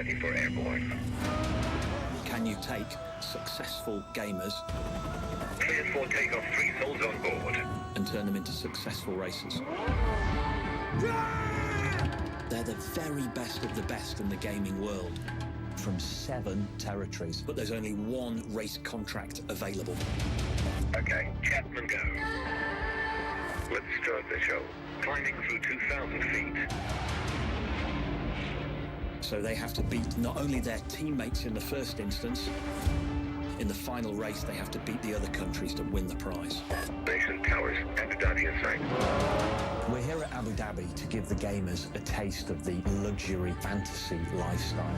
ready for airborne. Can you take successful gamers Cleared for takeoff, 3 souls on board. and turn them into successful racers? They're the very best of the best in the gaming world from 7 territories, but there's only 1 race contract available. Okay, Chapman go. Let's start the show. Climbing through 2,000 feet. So they have to beat not only their teammates in the first instance, in the final race they have to beat the other countries to win the prize. Nation towers, Abu Dhabi in sight. We're here at Abu Dhabi to give the gamers a taste of the luxury fantasy lifestyle.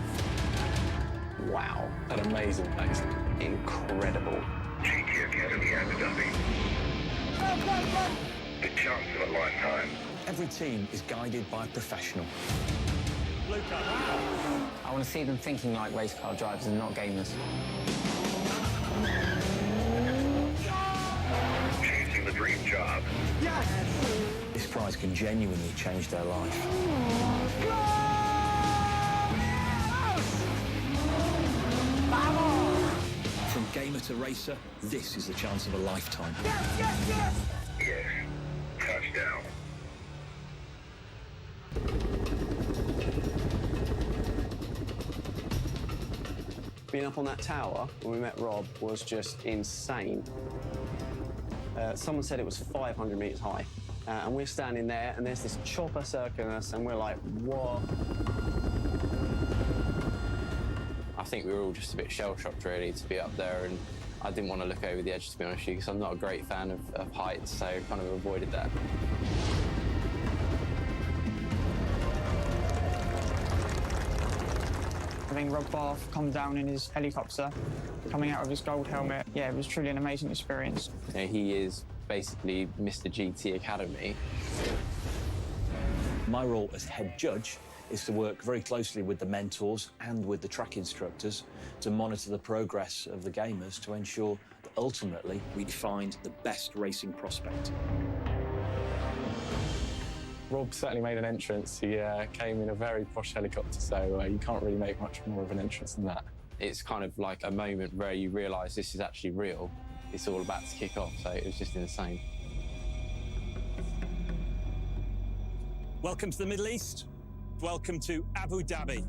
Wow, an amazing place. Incredible. GT Academy, Abu Dhabi. The chance of a lifetime. Every team is guided by a professional. I want to see them thinking like race car drivers and not gamers. Chasing the dream job. This prize can genuinely change their life. From gamer to racer, this is the chance of a lifetime. Yes. Touchdown. Being up on that tower when we met Rob was just insane. Someone said it was 500 metres high. And we're standing there, and there's this chopper circling us, and we're like, what? I think we were all just a bit shell-shocked, really, to be up there, and I didn't want to look over the edge, to be honest with you, because I'm not a great fan of heights, so kind of avoided that. Having Rob Bath come down in his helicopter, coming out of his gold helmet, yeah, it was truly an amazing experience. You know, he is basically Mr. GT Academy. My role as head judge is to work very closely with the mentors and with the track instructors to monitor the progress of the gamers to ensure that ultimately we find the best racing prospect. Rob certainly made an entrance. He came in a very posh helicopter, so you can't really make much more of an entrance than that. It's kind of like a moment where you realise this is actually real. It's all about to kick off, so it was just insane. Welcome to the Middle East. Welcome to Abu Dhabi.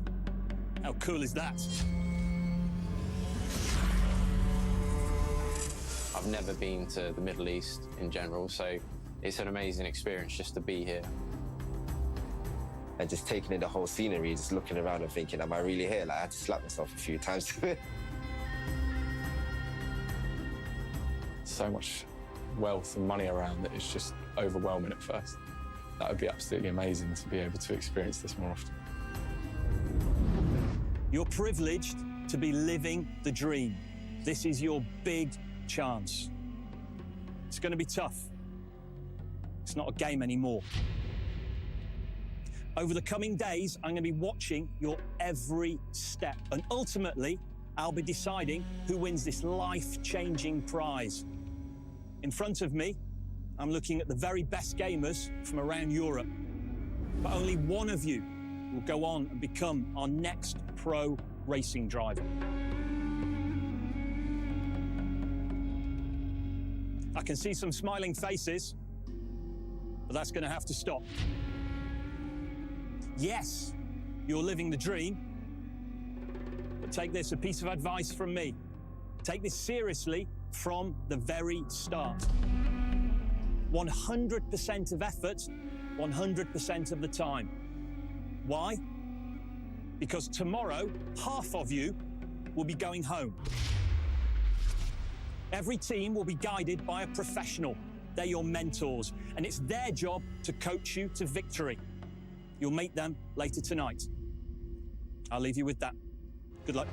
How cool is that? I've never been to the Middle East in general, so it's an amazing experience just to be here. And just taking in the whole scenery, just looking around and thinking, am I really here? Like, I had to slap myself a few times. So much wealth and money around that it's just overwhelming at first. That would be absolutely amazing to be able to experience this more often. You're privileged to be living the dream. This is your big chance. It's going to be tough. It's not a game anymore. Over the coming days, I'm going to be watching your every step. And ultimately, I'll be deciding who wins this life-changing prize. In front of me, I'm looking at the very best gamers from around Europe. But only one of you will go on and become our next pro racing driver. I can see some smiling faces, but that's going to have to stop. Yes, you're living the dream, but take this, a piece of advice from me. Take this seriously from the very start. 100% of effort, 100% of the time. Why? Because tomorrow, half of you will be going home. Every team will be guided by a professional. They're your mentors, and it's their job to coach you to victory. You'll meet them later tonight. I'll leave you with that. Good luck.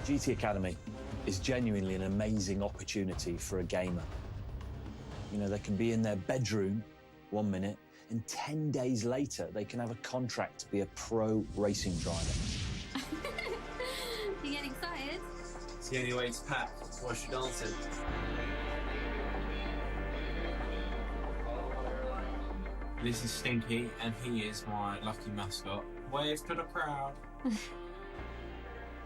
GT Academy is genuinely an amazing opportunity for a gamer. You know, they can be in their bedroom 1 minute, and 10 days later, they can have a contract to be a pro racing driver. You getting excited? It's the only way to pack. Watch you dancing. This is Stinky, and he is my lucky mascot. Wave to the crowd.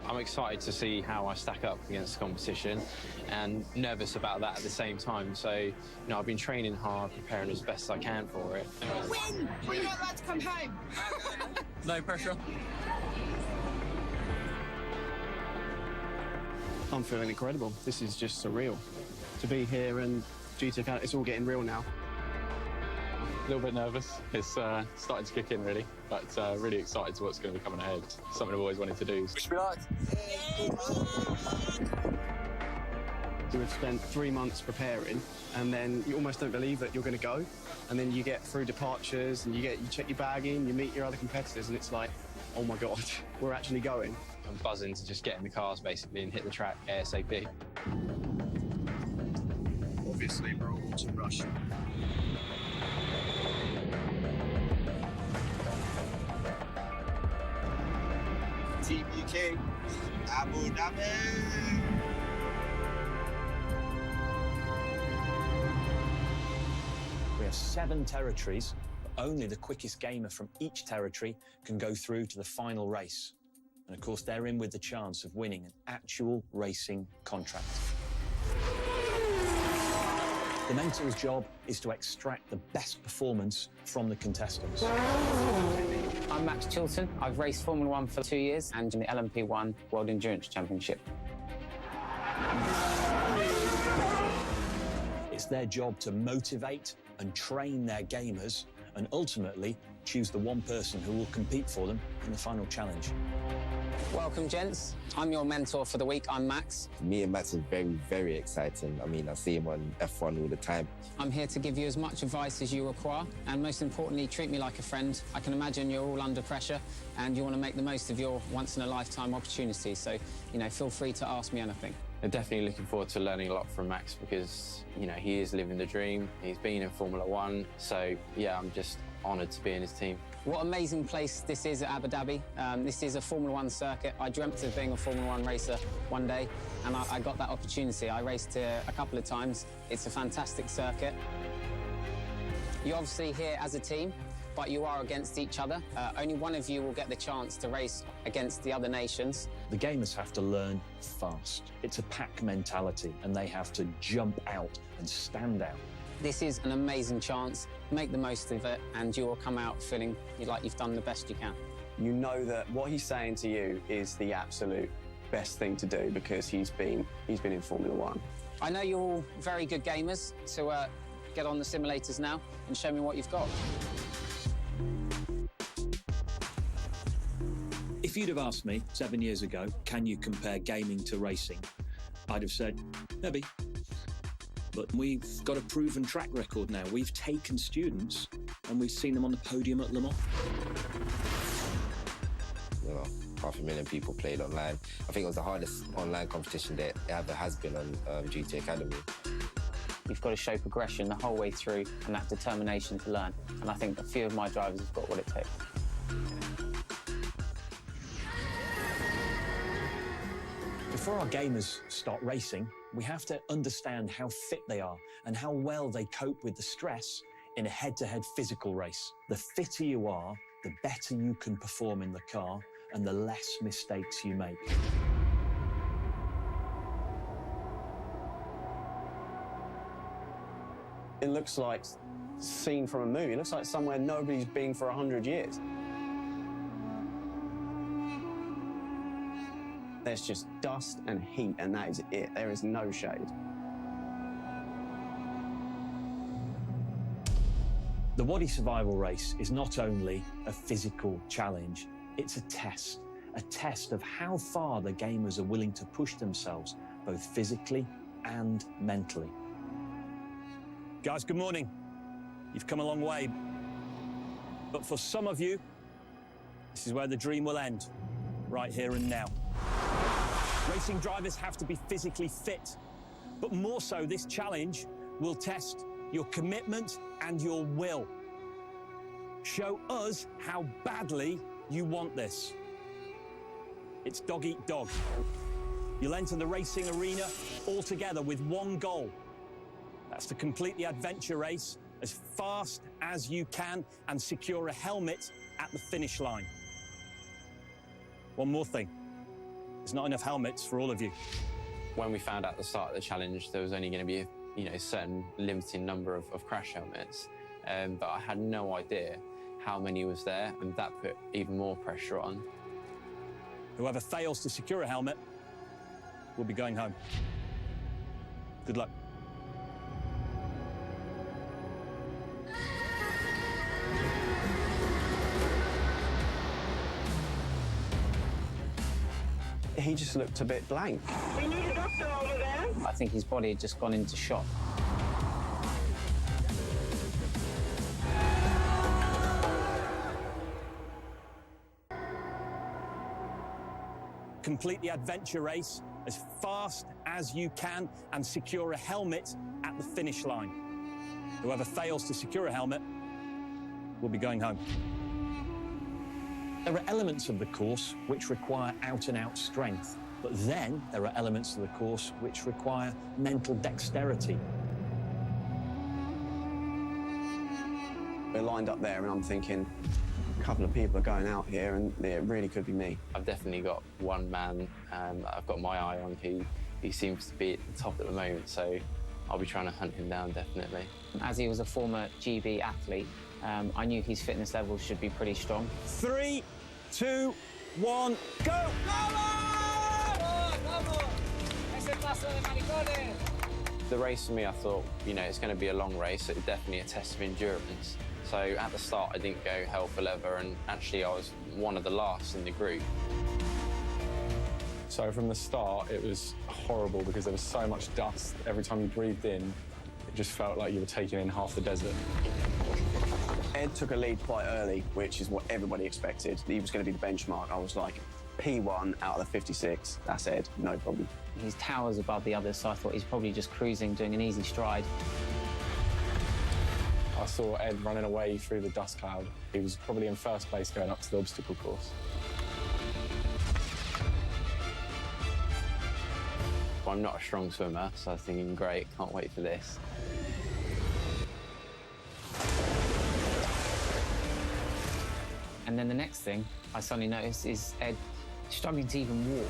I'm excited to see how I stack up against the competition and nervous about that at the same time. So, you know, I've been training hard, preparing as best I can for it. Win! We're not allowed to come home! No pressure. I'm feeling incredible. This is just surreal. To be here and GT, it's all getting real now. A little bit nervous. It's starting to kick in, really, but really excited to what's going to be coming ahead. Something I've always wanted to do. Wish me luck. We've spent 3 months preparing, and then you almost don't believe that you're going to go. And then you get through departures, and you check your bag in, you meet your other competitors, and it's like, oh my God, we're actually going. I'm buzzing to just get in the cars, basically, and hit the track ASAP. Obviously, we're all watching Rush. Team UK, Abu Dhabi. We have 7 territories, but only the quickest gamer from each territory can go through to the final race. And of course, they're in with the chance of winning an actual racing contract. The mentor's job is to extract the best performance from the contestants. I'm Max Chilton. I've raced Formula 1 for 2 years and in the LMP1 World Endurance Championship. It's their job to motivate and train their gamers and ultimately choose the one person who will compete for them in the final challenge. Welcome, gents. I'm your mentor for the week. I'm Max. Me and Max are very, very exciting. I mean, I see him on F1 all the time. I'm here to give you as much advice as you require, and most importantly, treat me like a friend. I can imagine you're all under pressure, and you want to make the most of your once-in-a-lifetime opportunity. So, you know, feel free to ask me anything. I'm definitely looking forward to learning a lot from Max because, you know, he is living the dream. He's been in Formula 1. So, yeah, I'm just honoured to be in his team. What amazing place this is at Abu Dhabi. This is a Formula 1 circuit. I dreamt of being a Formula 1 racer one day, and I got that opportunity. I raced here a couple of times. It's a fantastic circuit. You're obviously here as a team, but you are against each other. Only one of you will get the chance to race against the other nations. The gamers have to learn fast. It's a pack mentality, and they have to jump out and stand out. This is an amazing chance. Make the most of it, and you will come out feeling like you've done the best you can. You know that what he's saying to you is the absolute best thing to do because he's been in Formula 1. I know you're all very good gamers, so get on the simulators now and show me what you've got. If you'd have asked me 7 years ago, can you compare gaming to racing? I'd have said, maybe. But we've got a proven track record now. We've taken students and we've seen them on the podium at Le Mans. You know, 500,000 people played online. I think it was the hardest online competition that ever has been on GT Academy. You've got to show progression the whole way through and that determination to learn. And I think a few of my drivers have got what it takes. Before our gamers start racing, we have to understand how fit they are and how well they cope with the stress in a head-to-head physical race. The fitter you are, the better you can perform in the car and the less mistakes you make. It looks like a scene from a movie. It looks like somewhere nobody's been for 100 years. There's just dust and heat, and that is it. There is no shade. The Wadi survival race is not only a physical challenge, it's a test of how far the gamers are willing to push themselves, both physically and mentally. Guys, good morning. You've come a long way. But for some of you, this is where the dream will end, right here and now. Racing drivers have to be physically fit, but more so, this challenge will test your commitment and your will. Show us how badly you want this. It's dog eat dog. You'll enter the racing arena all together with one goal. That's to complete the adventure race as fast as you can and secure a helmet at the finish line. One more thing. There's not enough helmets for all of you. When we found out at the start of the challenge there was only going to be a certain limiting number of crash helmets, but I had no idea how many was there, and that put even more pressure on. Whoever fails to secure a helmet will be going home. Good luck. He just looked a bit blank. We need a doctor over there. I think his body had just gone into shock. Complete the adventure race as fast as you can and secure a helmet at the finish line. Whoever fails to secure a helmet will be going home. There are elements of the course which require out-and-out strength, but then there are elements of the course which require mental dexterity. We're lined up there and I'm thinking, a couple of people are going out here and it really could be me. I've definitely got one man I've got my eye on who seems to be at the top at the moment, so I'll be trying to hunt him down, definitely. As he was a former GB athlete, I knew his fitness levels should be pretty strong. 3, 2, 1, go! The race for me, I thought, it's going to be a long race. It's definitely a test of endurance. So at the start, I didn't go hell for leather, and actually I was one of the last in the group. So from the start, it was horrible because there was so much dust. Every time you breathed in, it just felt like you were taking in half the desert. Ed took a lead quite early, which is what everybody expected. He was going to be the benchmark. I was like, P1 out of the 56, that's Ed, no problem. He's towers above the others, so I thought he's probably just cruising, doing an easy stride. I saw Ed running away through the dust cloud. He was probably in first place going up to the obstacle course. I'm not a strong swimmer, so I was thinking, great, can't wait for this. And then the next thing I suddenly noticed is Ed struggling to even walk.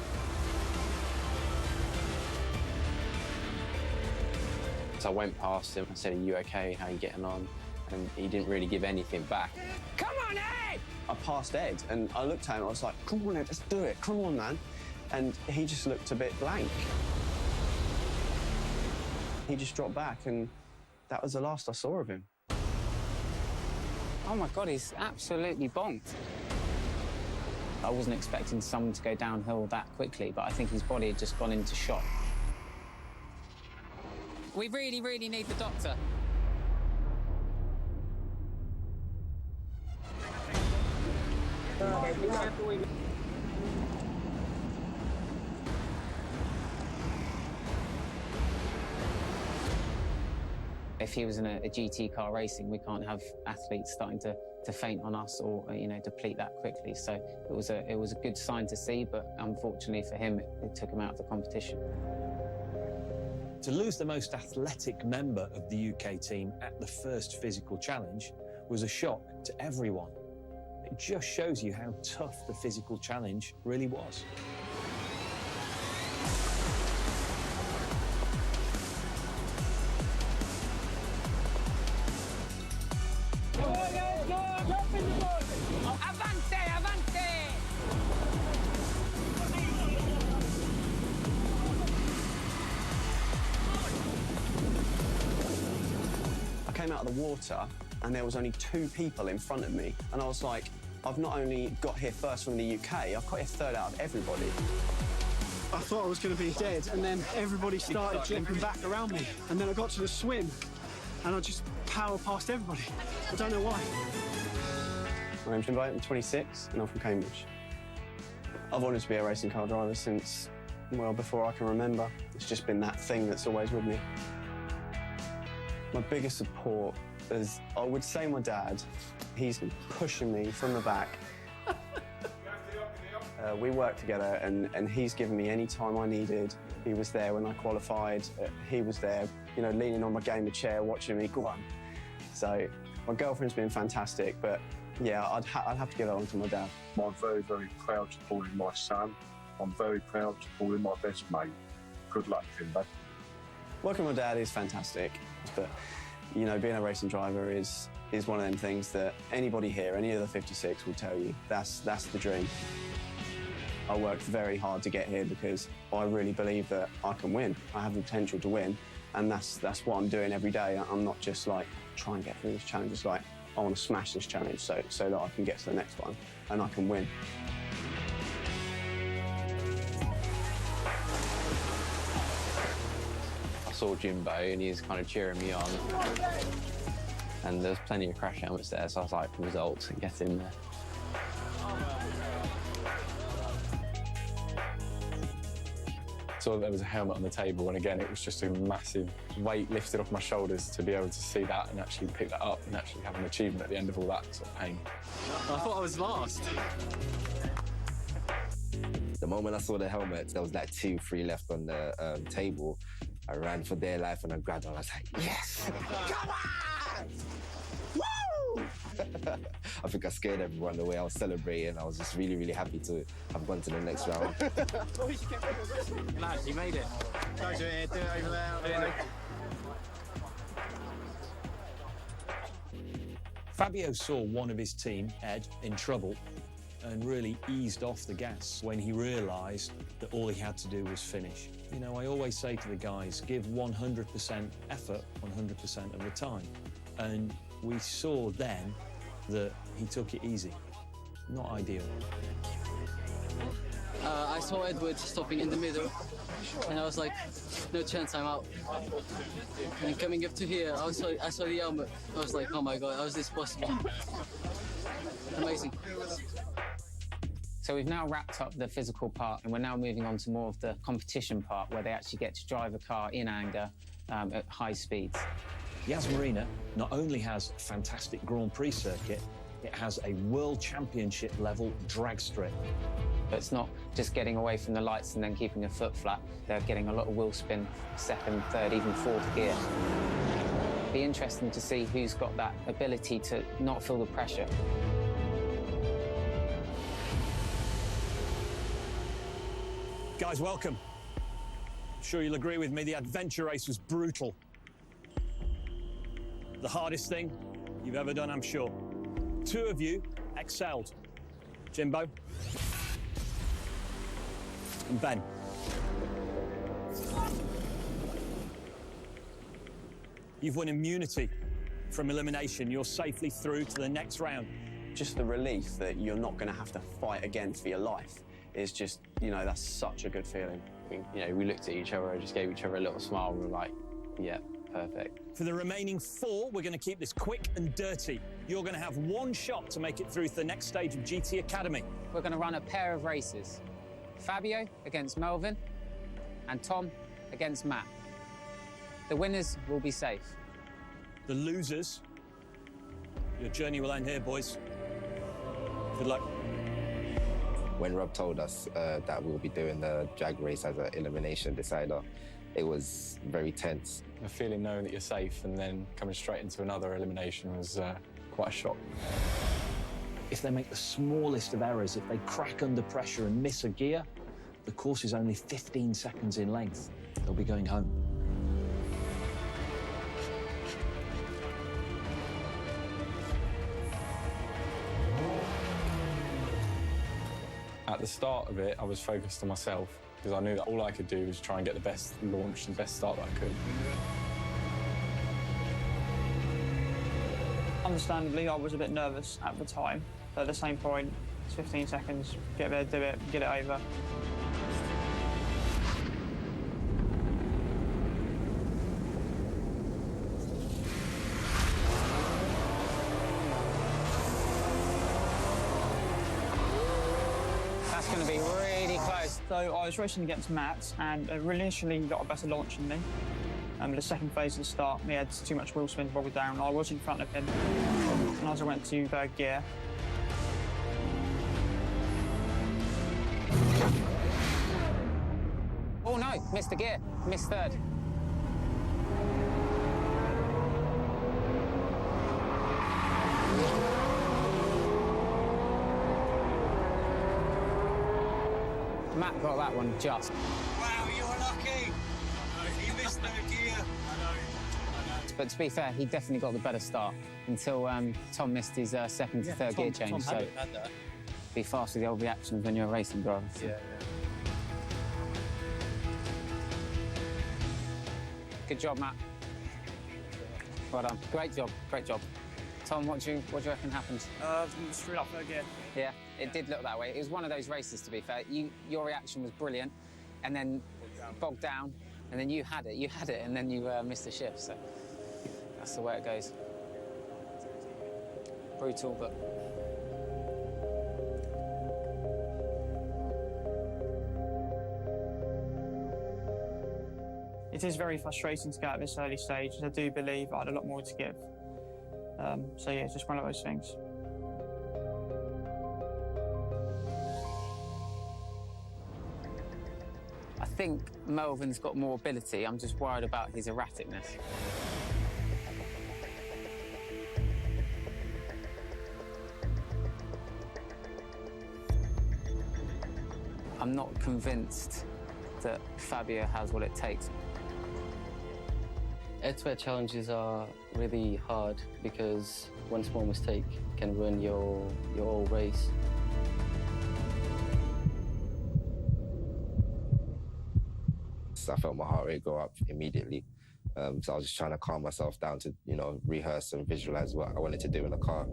So I went past him and said, are you okay? How are you getting on? And he didn't really give anything back. Come on, Ed! I passed Ed and I looked at him and I was like, come on, Ed, let's do it. Come on, man. And he just looked a bit blank. He just dropped back and that was the last I saw of him. Oh my God, he's absolutely bonked. I wasn't expecting someone to go downhill that quickly, but I think his body had just gone into shock. We really, really need the doctor. If he was in a GT car racing, we can't have athletes starting to faint on us or deplete that quickly. So it was a good sign to see, but unfortunately for him, it took him out of the competition. To lose the most athletic member of the UK team at the first physical challenge was a shock to everyone. It just shows you how tough the physical challenge really was. I came out of the water and there was only 2 people in front of me. And I was like, I've not only got here first from the UK, I've got here third out of everybody. I thought I was going to be dead, and then everybody started jumping back around me. And then I got to the swim, and I just powered past everybody. I don't know why. My name's Jim, I'm 26, and I'm from Cambridge. I've wanted to be a racing car driver since, well, before I can remember. It's just been that thing that's always with me. My biggest support is, I would say, my dad. He's pushing me from the back. We work together, and he's given me any time I needed. He was there when I qualified. He was there, leaning on my gamer chair, watching me. Go on, So my girlfriend's been fantastic, but yeah, I'd have to give that one to my dad. I'm very, very proud to call him my son. I'm very proud to call him my best mate. Good luck, Timbo. Working with my dad is fantastic, but you know, being a racing driver is one of them things that anybody here, any of the 56 will tell you, that's the dream. I worked very hard to get here because I really believe that I can win. I have the potential to win, and that's what I'm doing every day. I'm not just like, try and get through this challenge. It's like, I want to smash this challenge so that I can get to the next one and I can win. I saw Jimbo and he was kind of cheering me on. And there's plenty of crash helmets there, so I was like, results, and get in there. Saw there was a helmet on the table, and again, it was just a massive weight lifted off my shoulders to be able to see that and actually pick that up and actually have an achievement at the end of all that sort of pain. I thought I was last. The moment I saw the helmet, there was like 2, 3 left on the table. I ran for dear life and I grabbed one. I was like, yes! Come on! Woo! I think I scared everyone the way I was celebrating. I was just really, really happy to have gone to the next round. Lads, you made it. Guys, you're here, do it over there. Fabio saw one of his team, Ed, in trouble and really eased off the gas when he realised that all he had to do was finish. You know, I always say to the guys, give 100% effort 100% of the time. And we saw then that he took it easy. Not ideal. I saw Edward stopping in the middle, and I was like, no chance, I'm out. And coming up to here, I saw the helmet. I was like, oh my God, how is this possible? Amazing. So we've now wrapped up the physical part, and we're now moving on to more of the competition part, where they actually get to drive a car in anger at high speeds. Yas Marina not only has a fantastic Grand Prix circuit, it has a World Championship level drag strip. It's not just getting away from the lights and then keeping a foot flat. They're getting a lot of wheel spin, second, third, even fourth gear. Be interesting to see who's got that ability to not feel the pressure. Guys, welcome. I'm sure you'll agree with me, the adventure race was brutal. The hardest thing you've ever done, I'm sure. 2 of you excelled. Jimbo and Ben. You've won immunity from elimination. You're safely through to the next round. Just the relief that you're not going to have to fight again for your life is just, you know, that's such a good feeling. You know, we looked at each other and just gave each other a little smile and we were like, yeah, perfect. For the remaining 4, we're going to keep this quick and dirty. You're going to have 1 shot to make it through to the next stage of GT Academy. We're going to run a pair of races. Fabio against Melvin and Tom against Matt. The winners will be safe. The losers, your journey will end here, boys. Good luck. When Rob told us that we'll be doing the drag race as an elimination decider, it was very tense. The feeling knowing that you're safe and then coming straight into another elimination was quite a shock. If they make the smallest of errors, if they crack under pressure and miss a gear, the course is only 15 seconds in length. They'll be going home. At the start of it, I was focused on myself because I knew that all I could do was try and get the best launch and best start that I could. Understandably, I was a bit nervous at the time, but at the same point, it's 15 seconds, get there, do it, get it over. That's going to be really close. So I was racing against Matt, and initially he got a better launch than me. The second phase of the start, he had too much wheel spin to boggle down. I was in front of him, and as I went to third gear, oh no, missed the gear, missed third. Matt got that one just. Wow, you were lucky. You missed third gear. But to be fair, he definitely got the better start until Tom missed his second to third gear change. Tom So had that. be fast with the old reactions when you're a racing driver. So. Yeah. Good job, Matt. Well done. Great job. Great job. Tom, what do you reckon happened? Screwed up third gear. Yeah, it did look that way. It was one of those races, to be fair. Your reaction was brilliant, and then bogged down, and then you had it, and then you missed the shift. So that's the way it goes. Brutal, but. It is very frustrating to get at this early stage. I do believe I had a lot more to give. So yeah, it's just one of those things. I think Melvin's got more ability. I'm just worried about his erraticness. I'm not convinced that Fabio has what it takes. Air-to-air challenges are really hard because one small mistake can ruin your whole race. I felt my heart rate go up immediately. So I was just trying to calm myself down to, rehearse and visualize what I wanted to do in the car.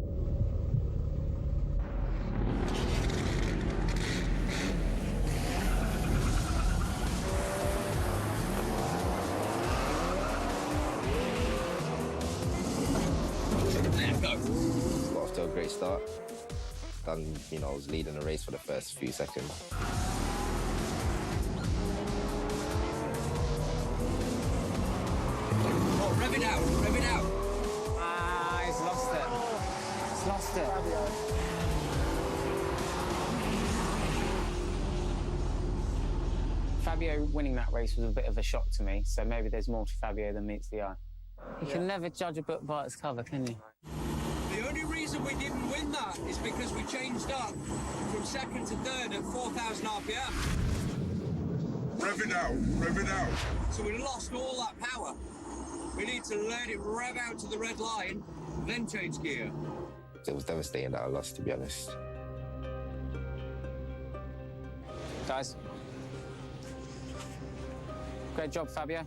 Got off to a great start. I was leading the race for the first few seconds. Oh, rev it out, rev it out. Ah, he's lost it. He's lost it. Fabio winning that race was a bit of a shock to me, so maybe there's more to Fabio than meets the eye. You can never judge a book by its cover, can you? The only reason we didn't win that is because we changed up from second to third at 4,000 RPM. Rev it out, rev it out. So we lost all that power. We need to let it rev out to the red line, then change gear. It was devastating that I lost, to be honest. Guys, great job, Fabio.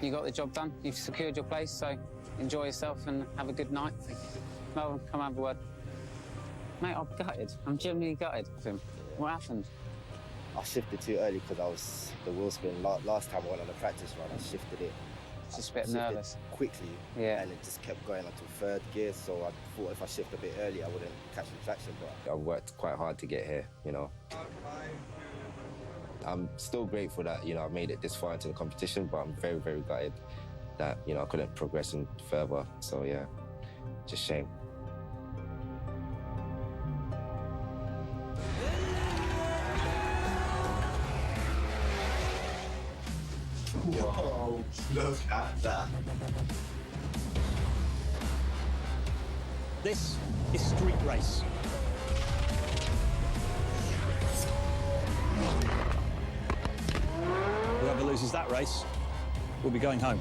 You got the job done. You've secured your place, so enjoy yourself and have a good night. Melvin, come have a word. Mate, I'm gutted. I'm genuinely gutted with him. What happened? I shifted too early because the wheel spin. Last time I went on a practice run, I shifted it. Just a bit nervous. Quickly, yeah, and it just kept going until third gear. So I thought if I shift a bit early, I wouldn't catch the traction. But I worked quite hard to get here. I'm still grateful that I made it this far into the competition, but I'm very, very gutted that I couldn't progress any further. So yeah, just shame. Whoa, look at that. This is street race. Whoever loses that race will be going home.